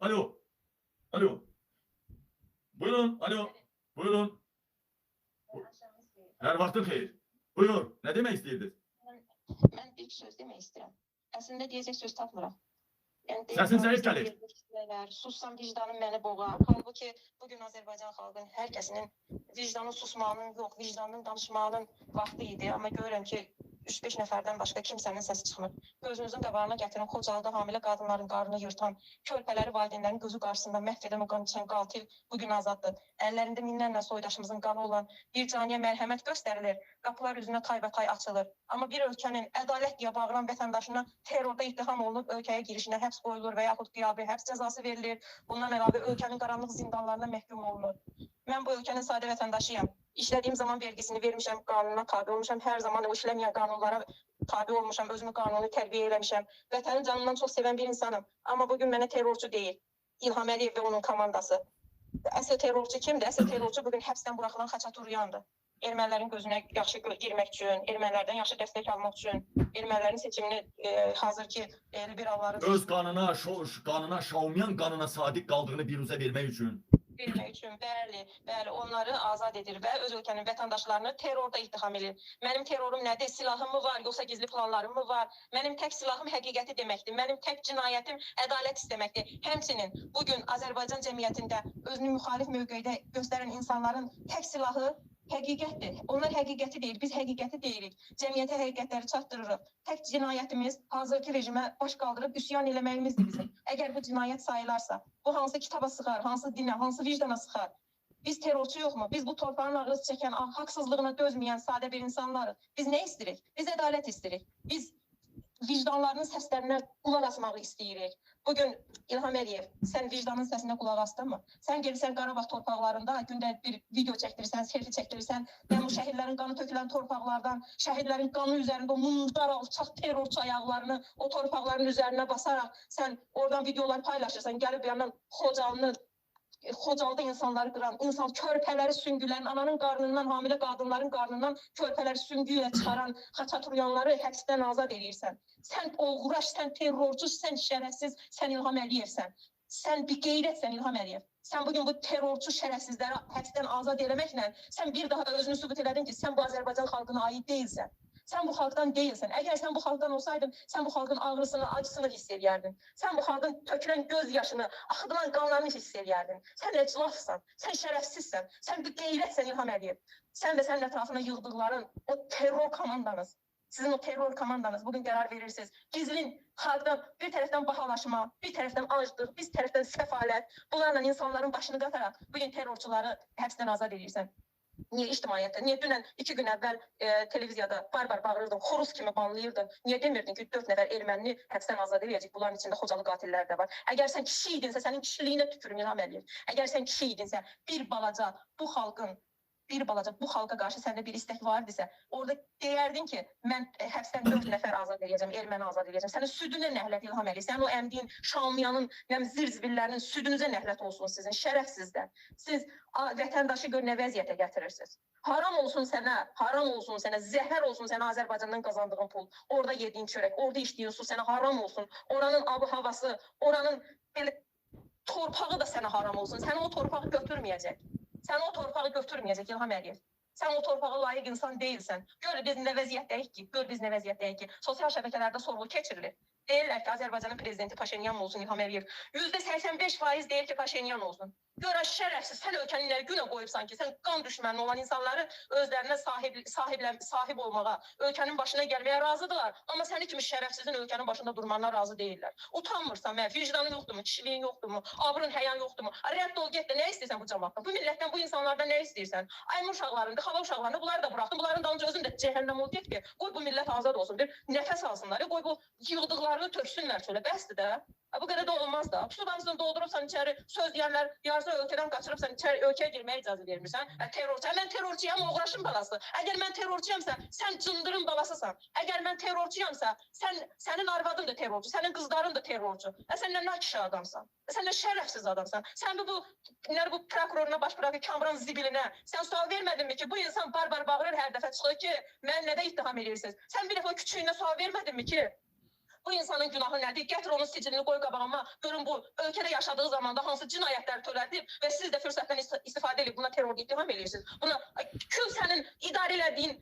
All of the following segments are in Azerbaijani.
alo, alo. Buyurun, alo. Buyurun. Her vaxtın xeyir. Buyur, ne demek istəyirdiniz? Mən bir söz demək istəyirəm. Əslində deyəcək söz tapmıram. Yəni Səsin zəif gəlir. Sussam vicdanım məni boğar. Halbuki bugün Azərbaycan xalqının hər kəsinin vicdanı susmağının yox, vicdanının danışmağının vaxtı idi. Amma görürəm ki 3-5 nəfərdən başqa kimsənin səsi çıxmır. Gözünüzün qabağına gətirin, Xocalıda hamilə qadınların qarnını yırtan, körpələri valideynlərin gözü qarşısında məhv edən o qan içən qatil bugün azaddır. Əllərində minlərlə soydaşımızın qanı olan bir caniyə mərhəmət göstərilir. Qapılar üzünə tay açılır. Amma bir ölkənin ədalət deyə bağıran vətəndaşına terrorda ittiham olunub ölkəyə girişinə həbs qoyulur və yaxud qiyabi həbs cəzası verilir. Bundan əlavə ölkənin qaranlıq zindanlarına məhkum olunur. Mən bu ölkənin sadə vətəndaşıyam. İşlədiyim zaman vergisini vermişəm, qanuna tabi olmuşam. Hər zaman o işləməyən qanunlara tabi olmuşam, özümü qanuni tərbiyə eləmişəm. Vətənin canından çox sevən bir insanım. Amma bugün mənə terrorçu deyil. İlham Əliyev və onun komandası. Əsl terrorçu kimdir? Əsl terrorçu bugün həbsdən buraxılan Xaçaturyandır. Ermənilərin gözünə yaxşı girmək üçün, ermənilərdən yaxşı dəstək almaq üçün, ermənilərin seçimini hazırki liberalların öz qanına, Şaumyan qanına sadiq qaldığını biruzə vermək üçün. Bəli, onları azad edir və öz ölkənin vətəndaşlarını terrorda ittiham edir. Mənim terrorum nədir? Silahım mı var, yoxsa gizli planlarım mı var? Mənim tək silahım həqiqəti deməkdir. Mənim tək cinayətim ədalət istəməkdir. Həmçinin bugün Azərbaycan cəmiyyətində özünü müxalif mövqedə göstərən insanların tək silahı həqiqətdir. Onlar həqiqəti deyil, biz həqiqəti deyirik. Cəmiyyətə həqiqətləri çatdırırıq. Tək cinayətimiz hazırki rejimə baş qaldırıb üsyan eləməyimizdir bizim. Əgər bu cinayət sayılarsa, bu hansı kitaba sıxar, hansı dinə, hansı vicdana sıxar? Biz terrorçu yoxmu? Biz bu torpağın ağrısı çəkən, haqsızlığına dözməyən sadə bir insanlarıq. Biz nə istəyirik? Biz ədalət istəyirik. Biz vicdanlarının səslərinə qulaq asmağı istəyirik. Bugün İlham Əliyev, sən vicdanın səsinə qulaq astın mı? Sən gelirsən Qarabağ torpaqlarında gündə bir video çəkdirirsən, selfie çəkdirirsən, və bu şəhidlərin qanı tökülən torpaqlardan, şəhidlərin qanı üzərində o mundar alçaq terrorçu ayaqlarını o torpaqların üzərinə basaraq sən oradan videolar paylaşırsan, gəlib bir yandan Xocalıda insanları qıran, insan körpələri süngülən, ananın qarnından, hamilə qadınların qarnından körpələri süngüyə çıxaran Xaçaturyanları həbsdən azad edirsən. Sən oğraş, sən terrorcu, sən şərəfsiz, sən İlham Əliyevsən. Sən bir qeyrətsən İlham Əliyev. Sən bugün bu terrorcu şərəfsizləri həbsdən azad eləməklə sən bir daha özünü sübut elədin ki, sən bu Azərbaycan xalqına aid deyilsən. Sən bu xalqdan deyilsən. Əgər sən bu xalqdan olsaydın, sən bu xalqın ağrısını, acısını hiss edərdin. Sən bu xalqın tökülən göz yaşını, axıdılan qanlarını hiss edərdin. Sən əclafsan, sən şərəfsizsən, sən bir qeyrətsən İlham Əliyev. Sən və sənin ətrafına yığdıqların o terror komandanız, sizin o terror komandanız bugün qərar verirsiniz. Gizlin xalqdan bir tərəfdən bahalaşma, bir tərəfdən aclıq, bir tərəfdən səfalət, bunlarla insanların başını qataraq bugün terrorçuları həbsdən azad edirsən. Niyə ictimaiyyətdə? Niyə dünən 2 gün əvvəl televiziyada barbar bağırırdın, xoruz kimi banlayırdın? Niyə demirdin ki 4 nəfər erməni həbsdən azad edəcək? Bunların içində Xocalı qatillər də var. Əgər sən kişi idinsə, sənin kişiliyinə tükürüm İlham Əliyev. Əgər sən kişi idinsə, bir balaca bu xalqa qarşı səndə bir istək var idisə, orada deyərdin ki, mən həbsdən 4 nəfər azad edəcəm, erməni azad edəcəm. Sənin südünə nəhlət İlham Əliyev. Sənin o əmdiyin Şaumyanın, zirzibillərinin südünüzə nəhlət olsun sizin, şərəfsizlər. Siz vətəndaşı gör nə vəziyyətə gətirirsiniz. Haram olsun sənə, zəhər olsun sənə Azərbaycandan qazandığın pul. Orada yediyin çörək, orada içdiyin su sənə haram olsun. Oranın abı havası, oranın belə torpağı da sənə haram olsun. Səni o torpağı götürməyəcək. Sən o torpağı götürməyəcək İlham Əliyev. Sən o torpağa layiq insan deyilsən. Gör biz nə vəziyyətdəyik ki, sosial şəbəkələrdə sorğu keçirilir. Deyirlər ki, Azərbaycanın prezidenti Paşinyan olsun İlham Əliyev. %85% deyir ki, Paşinyan olsun. Gör şərəfsiz, sən ölkəni nə günə qoyubsan ki, sən qan düşməni olan insanları özlərinə sahib olmağa, ölkənin başına gəlməyə razıdırlar. Amma səni kimi şərəfsizin ölkənin başında durmanına razı deyirlər. Utanmırsan, vicdanın yoxdurmu, kişiliyin yoxdurmu, abrın, həyan yoxdurmu? Rədd ol, get də nə istəyirsən bu cəmaatdan? Bu millətdən, bu insanlardan nə istəyirsən? Aymur uşaqlarını, xala uşaqlarını, bunları da buraxdın. Bunların dalınca özün də cəhənnəm ol, get ki, qoy bu millət azad olsun, bir nəfəs alsınlar, qoy bu yığdıqlarını töksünlər çölə, bəsdir də. Bu qədər də olmaz da. Pusulanızı doldurubsan içəri, söz deyənlər yarısı ölkədən qaçırıbsan, içəri ölkəyə girməyə icazə vermirsən. Terrorçu. Mən terrorçuyam, oğraşın balası. Əgər mən terrorçuyamsa, sən cındırın balasısan. Əgər mən terrorçuyamsa, sənin arvadın da terrorçu, sənin qızların da terrorçu. Sən nə nakişi adamsan? Sən nə şərəfsiz adamsan? Sən bu prokuroruna, baş bırakı Kamran zibilinə, sən sual vermədinmi ki, bu insan barbar bağırır hər dəfə çıxır ki, mən nədə ittiham edirsiniz? Sən bir dəfə küçüyünə sual vermədinmi ki, Bu insanın günahı nədir? Gətir onun sicilini qoy qabağıma. Görün bu ölkədə yaşadığı zamanda hansı cinayətlər törədib və siz də fürsətdən istifadə edib buna terror ittiham edirsiniz. Buna kül sənin idarə elədiyin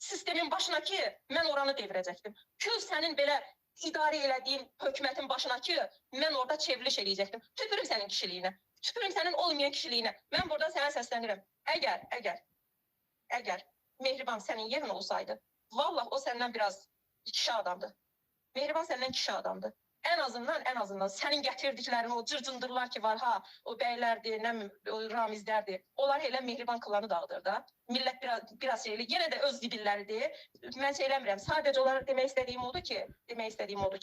sistemin başına ki, mən oranı devirəcəkdim. Kül sənin belə idarə elədiyin hökumətin başına ki, mən orada çevriliş eləyəcəkdim. Tüpürüm sənin kişiliyinə. Tüpürüm sənin olmayan kişiliyinə. Mən burada sənə səslənirəm. Əgər Mehriban sənin yerin olsaydı, vallahi o səndən biraz kişi adamdır. Mehriban səndən kişi adamdır. En azından sənin gətirdiklərin o cırcındırlar ki var ha, o bəylərdir, nə o ramizlərdir. Onlar elə Mehriban klanı dağıdır da. Millət biraz şeyli, yenə də öz zibilləridir. Mən şey eləmirəm. Sadəcə olaraq demək istədiyim odur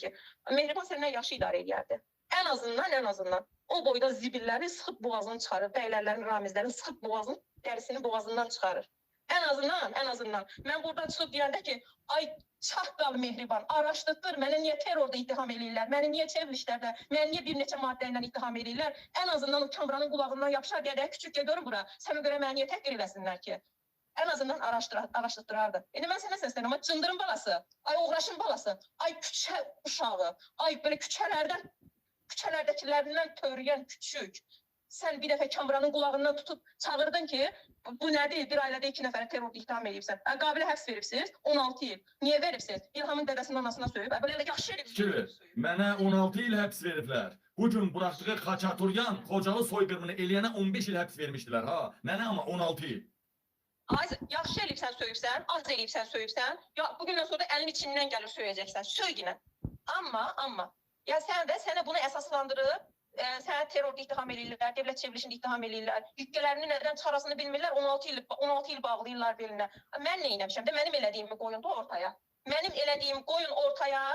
ki, Mehriban səndən yaxşı idarə edərdi. En azından o boyda zibilləri sıxıb boğazını çıxarır. Bəylərlərin, ramizlərin sıxıb boğazını, dərisini boğazından çıxarır. En azından. Mən burada çıxıb deyəndə ki, ay çaqqal Mehriban, araşdırdır, mənə niyə terrorda ittiham eləyirlər, mənə niyə çevrilişlərdə, mənə niyə bir neçə maddə ilə ittiham eləyirlər. En azından o Kamranın qulağından yapışar, gədə küçükə görün bura, sənə görə mənə niyə təhqir eləsinlər ki? En azından araşdırardı. İndi mən sənə səslənirəm, ay cındırın balası, ay oğraşın balası, ay küçə uşağı, ay belə küçələrdəkilərindən törüyən küçük. Sən bir dəfə Kamranın qulağından tutub çağırdın ki, bu nədir? Bir ailədə 2 nəfərə terrorda ittiham edibsən. Qabilə həbs veribsiniz, 16 il. Niyə veribsiniz? İlhamın dədəsinin anasına söyüb. Belə yaxşı edibsiniz. Mənə 16 il həbs veriblər. Bugün buraxdığı Xaçaturyan Xocalı soyqırımını eləyənə 15 il həbs vermişdilər ha. Mənə amma 16 il. Yaxşı eləyibsən söyübsən, az eləyibsən söyübsən. Ya bugündən sonra əlin içindən gəlir söyəcəksən. Söyginə. Amma ya sən də sənə bunu əsaslandırıb sənə terrorda ittiham eləyirlər, devlət çevrilişində ittiham eləyirlər. Yükkələrini nədən çıxarasını bilmirlər, 16 il bağlayırlar belinə. Mən nə eləmişəm də mənim elədiyimi qoyun da ortaya. Mənim elədiyim qoyun ortaya,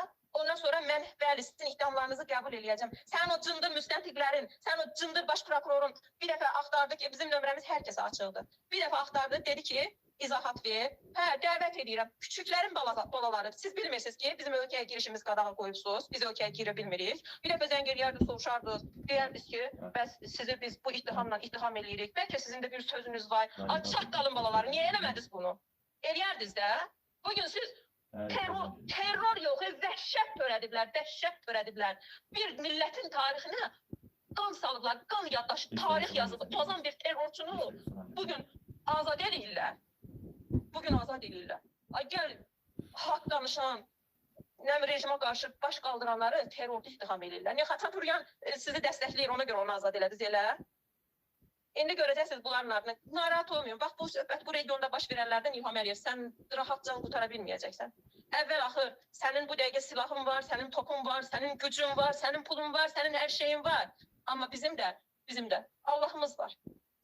ondan sonra mən bəli sizin ittihamlarınızı qəbul eləyəcəm. Sən o cındır müstəntiqlərin, sən o cındır baş prokurorun bir dəfə axtardı ki, bizim nömrəmiz hər kəsə açıldı. Bir dəfə axtardı, dedi ki, izahat ver. Hə, dəvət edirəm. Küçüklərin balaları. Siz bilmirsiniz ki, bizim ölkəyə girişimiz qadağa qoyubsuz. Biz ölkəyə girə bilmirik. Bir dəfə zəng eləyərdi, soruşardınız. Deyərdiniz ki, bəs sizi biz bu ittihamla ittiham eləyirik. Bəlkə sizin də bir sözünüz var. Çaq qalın balaları. Niyə eləmədiniz bunu? Eləyərdiniz də. Bugün siz terror yox, vəhşət törədiblər. Bir millətin tarixinə qan salıblar, qan yaddaşı, tarix yazan bir terrorçunu bugün azad eləyirlər. Ay gəl, haqq danışan, rejimə qarşı baş qaldıranları terrorda ittiham eləyirlər. Niyə Xaçaturyan sizi dəstəkləyir, ona görə onu azad elədiniz elə? İndi görəcəksiniz bunların ardına. Narahat olmayın. Bax bu söhbət bu regionda baş verənlərdən İlham Əliyev. Sən rahatca qutara bilməyəcəksən. Əvvəl-axır sənin bu dəqiqə silahın var, sənin topun var, sənin gücün var, sənin pulun var, sənin hər şeyin var. Amma bizim də Allahımız var.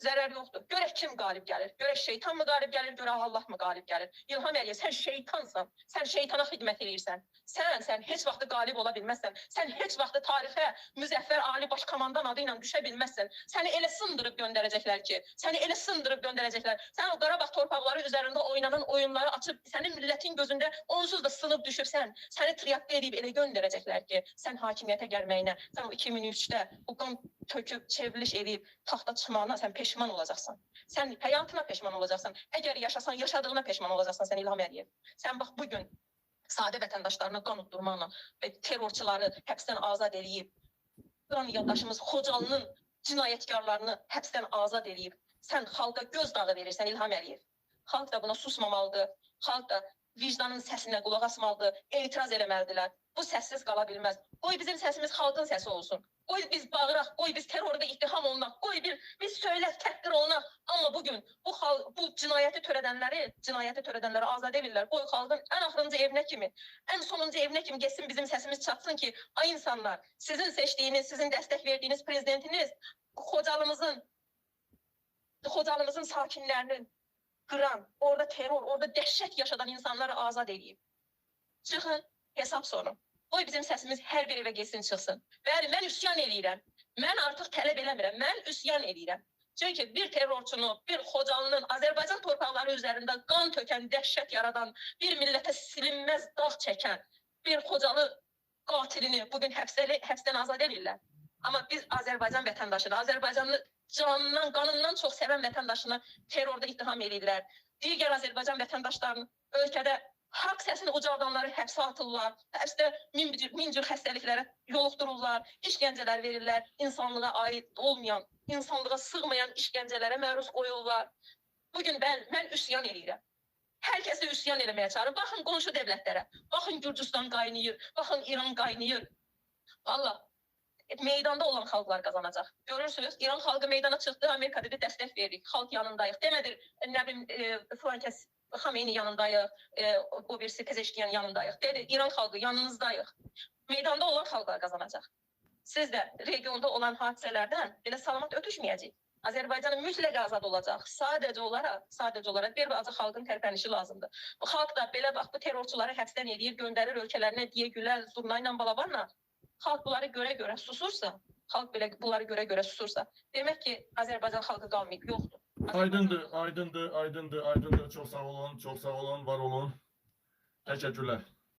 Zərər yoxdur. Görək kim qalib gəlir. Görək şeytan mı qalib gəlir, görək Allah mı qalib gəlir. İlham Əliyev, sən şeytansan. Sən şeytana xidmət edirsən. Sən heç vaxt qalib ola bilməzsən. Sən heç vaxt tarixə müzəffər ali baş komandan adı ilə düşə bilməzsən. Səni elə sındırıb göndərəcəklər ki, sən o Qarabağ torpaqları üzərində oynanan oyunları açıb, sənin millətin gözündə onsuz da sınıb düşübsən. Səni triakda edib elə göndərəcəklər ki, sən hakimiyyətə gəlməyinə, sən o 2003-də bu qan töküb, çevriliş edib, taxta çıxmağına sən peşman olacaqsan. Sən həyatına peşman olacaqsan. Əgər yaşasan, yaşadığına peşman olacaqsan sən İlham Əliyev. Sən bax bugün sadə vətəndaşlarına qan utdurmaqla və terrorçuları həbsdən azad edib, qan yaddaşımız Xocalının cinayətkarlarını həbsdən azad edib, sən xalqa göz dağı verirsən İlham Əliyev. Xalq da buna susmamalıdır. Xalq da vicdanın səsinə qulaq asmalıdır, etiraz eləməlidirlər. Bu səssiz qala bilməz. Qoy bizim səsimiz xalqın səsi olsun. Qoy biz bağıraq, qoy biz terrorda ittiham olunaq, qoy biz söylək, təhqir olunaq. Amma bugün bu cinayəti törədənləri azad edirlər. Qoy xalqın ən axırıncı evinə kimi, ən sonuncu evinə kimi geçsin bizim səsimiz çatsın ki, ay insanlar, sizin seçdiyiniz, sizin dəstək verdiyiniz prezidentiniz Xocalımızın sakinlərinin qıran, orada terror, orada dəhşət yaşadan insanları azad edib. Çıxın, hesab sorun. Qoy bizim səsimiz hər bir evə geçsin, çıxsın. Bəli, mən üsyan eləyirəm. Mən artıq tələb eləmirəm. Mən üsyan eləyirəm. Çünki bir terrorçunu, bir Xocalının Azərbaycan torpaqları üzərində qan tökən, dəhşət yaradan, bir millətə silinməz dağ çəkən bir Xocalı qatilini bugün həbsdən azad edirlər. Amma biz Azərbaycan vətəndaşını, Azərbaycanlı canından, qanından çox sevən vətəndaşını terrorda ittiham edirlər. Digər Azərbaycan vətəndaşlarını ölkədə Haqq səsini ucaldanları həbsə atırlar. Həbsdə min cür xəstəliklərə yoluxdururlar, işgəncələr verirlər, insanlığa aid olmayan, insanlığa sığmayan işgəncələrə məruz qoyurlar. Bugün mən üsyan edirəm. Hər kəsə üsyan eləməyə çağırır. Baxın qonşu dövlətlərə, baxın Gürcüstan qaynayır, baxın İran qaynayır. Valla meydanda olan xalqlar qazanacaq. Görürsünüz, İran xalqı meydana çıxdı, Amerika dedi dəstək veririk, xalq yanındayıq. Demədir, nə bilim, filankəs Xameyni yanındayıq, o birisi Pezeşkiyan yanındayıq. Dedi, İran xalqı yanınızdayıq. Meydanda olan xalqlar qazanacaq. Siz də regionda olan hadisələrdən belə salamat ötüşməyəcək. Azərbaycanın mütləq azad olacaq. Sadəcə olaraq bir balaca xalqın tərpənişi lazımdır. Bu xalq da belə bax bu terrorçuları həbsdən eləyir, göndərir ölkələrinə deyə gülər, zurna ilə balabanla. Xalq bunları görə susursa, demək ki, Azərbaycan xalqı qalmayıb, yoxdur. Aydındır. Çox sağ olun, var olun. Təşəkkürlər.